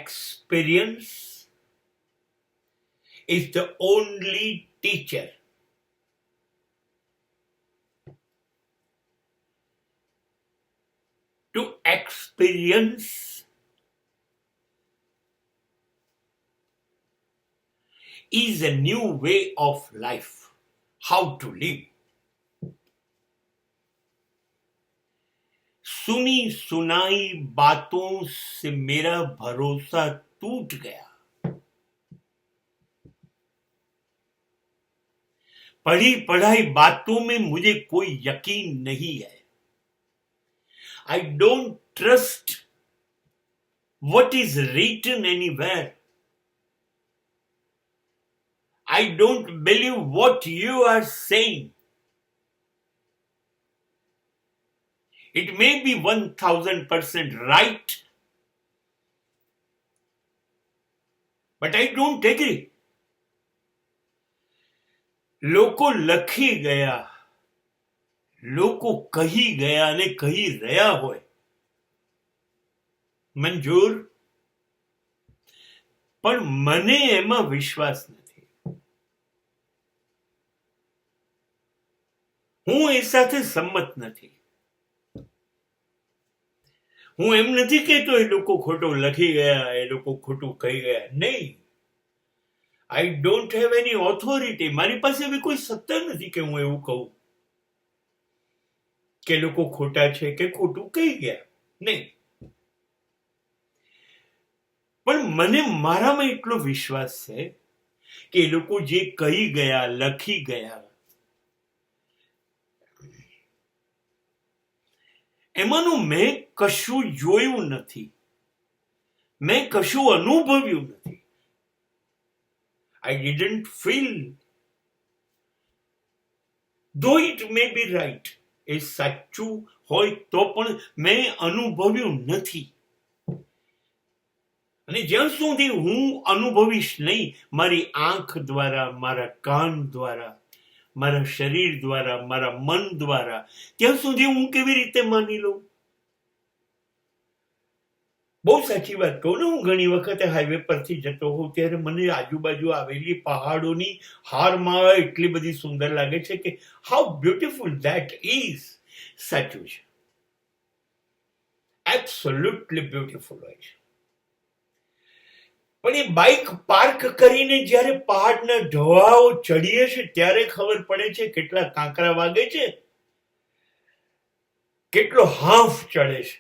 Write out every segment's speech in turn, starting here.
experience is the only teacher. To experience is a new way of life, how to live. सुनी सुनाई बातों से मेरा भरोसा टूट गया, पढ़ी पढ़ाई बातों में मुझे कोई यकीन नहीं है. I don't trust what is written anywhere. I don't believe what you are saying. It may be 1000% right, but I don't agree. લોકો લખી ગયા, લોકો કહી ગયા અને કહી રહ્યા હોય, મંજૂર, પણ મને એમાં વિશ્વાસ નથી. હું એ સાથે સંમત નથી. હું એમ નથી કહેતો એ લોકો ખોટું લખી ગયા, એ લોકો ખોટું કહી ગયા. નહીં, I don't have any authority. મારી પાસે એવી કોઈ સત્તા નથી કે હું એવું કહું કે લોકો ખોટા છે કે ખોટું કહી ગયા. નહીં, પણ મને મારામાં એટલો વિશ્વાસ છે કે એ લોકો જે કહી ગયા, લખી ગયા, એમાંનું મેં કશું જોયું નથી, મેં કશું અનુભવ્યું નથી. I didn't feel, though it may be right, એ સાચું હોય તો પણ મેં અનુભવ્યું નથી. અને જ્યાં સુધી હું અનુભવીશ નહીં, મારી આંખ દ્વારા, મારા કાન દ્વારા, મારા શરીર દ્વારા, મારા મન દ્વારા, ત્યાં સુધી હું કેવી રીતે માની લઉં? બહુ સાચી વાત કહું ને, હું ઘણી વખતે હાઈવે પરથી જતો હોઉં ત્યારે મને આજુબાજુ આવેલી પહાડોની હારમાળા એટલી બધી સુંદર લાગે છે કે હાઉ બ્યુટીફુલ ધેટ ઇઝ. સાચું છે, એબ્સોલ્યુટલી બ્યુટીફુલ હોય છે. પણ એ બાઇક પાર્ક કરીને જ્યારે પહાડના ઢોળાવો ચડીએ છે ત્યારે ખબર પડે છે કેટલા કાંકરા વાગે છે, કેટલો હાંફ ચડે છે.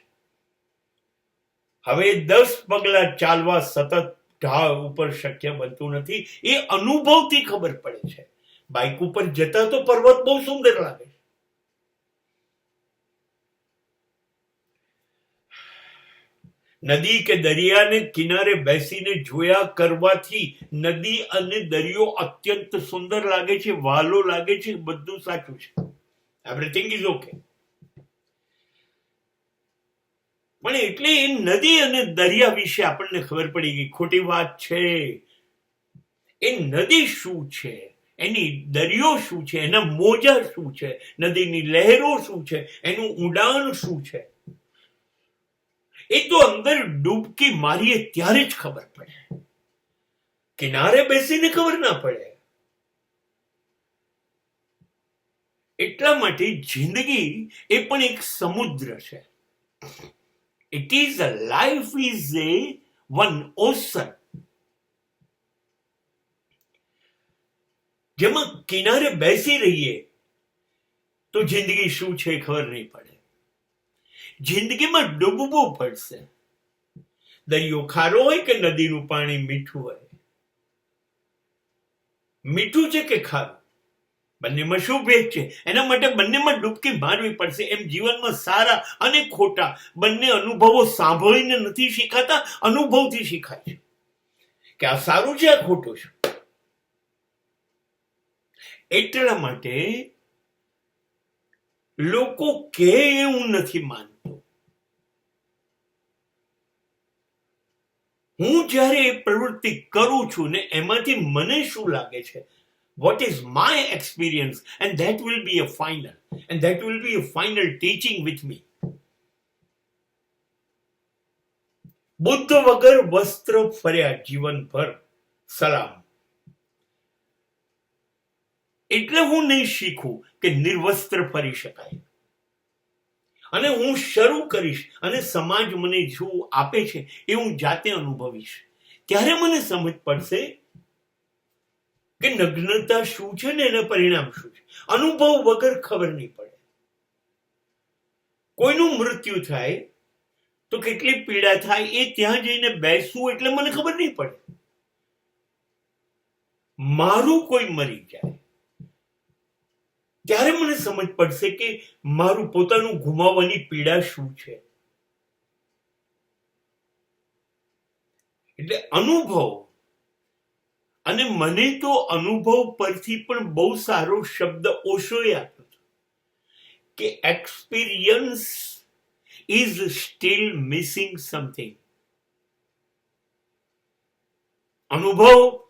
હવે 10 પગલા ચાલવા સતત ઢાળ ઉપર શક્ય બનતું નથી. એ અનુભવથી ખબર પડે છે. બાઇક ઉપર જતા તો પર્વત બહુ સુંદર લાગે છે. નદી કે દરિયાને કિનારે બેસીને જોયા કરવાથી નદી અને દરિયો અત્યંત સુંદર લાગે છે, વહાલો લાગે છે, બધું સાચું છે. Everything is okay. પણ એટલે એ નદી અને દરિયા વિશે આપણને ખબર પડી ગઈ. ખોટી વાત છે. એ નદી શું છે, એની દરિયો શું છે, એના મોજા શું છે, નદીની લહેરો શું છે, એનું ઊંડાણ શું છે, એ તો અંદર ડૂબકી મારીએ ત્યારે જ ખબર પડે. કિનારે બેસીને ખબર ના પડે. એટલા માટે જિંદગી એ પણ એક સમુદ્ર છે. It is a life is a one ocean. જેમાં કિનારે બેસી રહીએ તો જિંદગી શું છે ખબર નહીં પડે. જિંદગીમાં ડૂબવું પડશે. દરિયો ખારો હોય કે નદીનું પાણી મીઠું હોય, મીઠું છે કે ખારું, બંનેમાં શું ભેદ છે? એના માટે બંનેમાં ડૂબકી મારવી પડશે. એમ જીવનમાં સારા અને ખોટા બંને અનુભવો સાંભળીને નથી શીખાતા, અનુભવથી શીખાય છે કે આ સારું છે, આ ખોટું છે. એટલા માટે લોકો કે હું નથી માનતો. હું જ્યારે એ પ્રવૃત્તિ કરું છું ને એમાંથી મને શું લાગે છે, what is my experience, and that will be a final, and that will be a final teaching with me. Buddha વગર વસ્ત્ર ફર્યા જીવનભર સલામ. એટલે હું નહીં શીખું કે નિર્વસ્ત્ર ફરી શકાય, અને હું શરૂ કરીશ અને સમાજ મને શું આપે છે એ હું જાતે અનુભવીશ. ત્યારે મને સમજ પડશે કે નગ્નતા શું છે ને એના પરિણામ શું છે. અનુભવ વગર ખબર નહીં પડે. કોઈનું મૃત્યુ થાય તો કેટલી પીડા થાય એ ત્યાં જઈને બેસવું એટલે મને ખબર નહીં પડે. મારું કોઈ મરી જાય ત્યારે મને સમજ પડશે કે મારું પોતાનું ગુમાવવાની પીડા શું છે. એટલે અનુભવ, અને મને તો અનુભવ પરથી પણ બહુ સારો શબ્દ ઓશોએ આપ્યો કે experience is still missing something. અનુભવ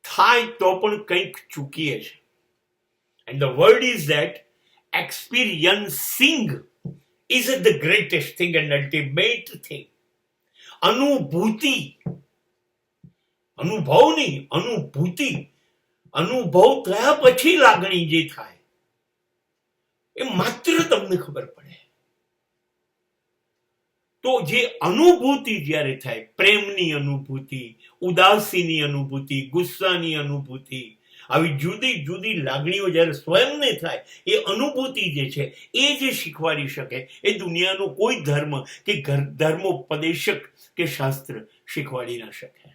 થાય તો પણ કંઈક ચૂકીએ છે. And the word is that experiencing is the greatest thing and ultimate thing. અનુભૂતિ, અનુભવ નહીં, અનુભૂતિ. અનુભવ થયા પછી લાગણી જે થાય એ માત્ર તમને ખબર પડે. તો જે અનુભૂતિ જ્યારે થાય, પ્રેમની અનુભૂતિ, ઉદાસીની અનુભૂતિ, ગુસ્સાની અનુભૂતિ, આવી જુદી જુદી લાગણીઓ જ્યારે સ્વયંને થાય, એ અનુભૂતિ જે છે એ જે શીખવાડી શકે એ દુનિયાનો કોઈ ધર્મ કે ધર્મોપદેશક કે શાસ્ત્ર શીખવાડી ના શકે.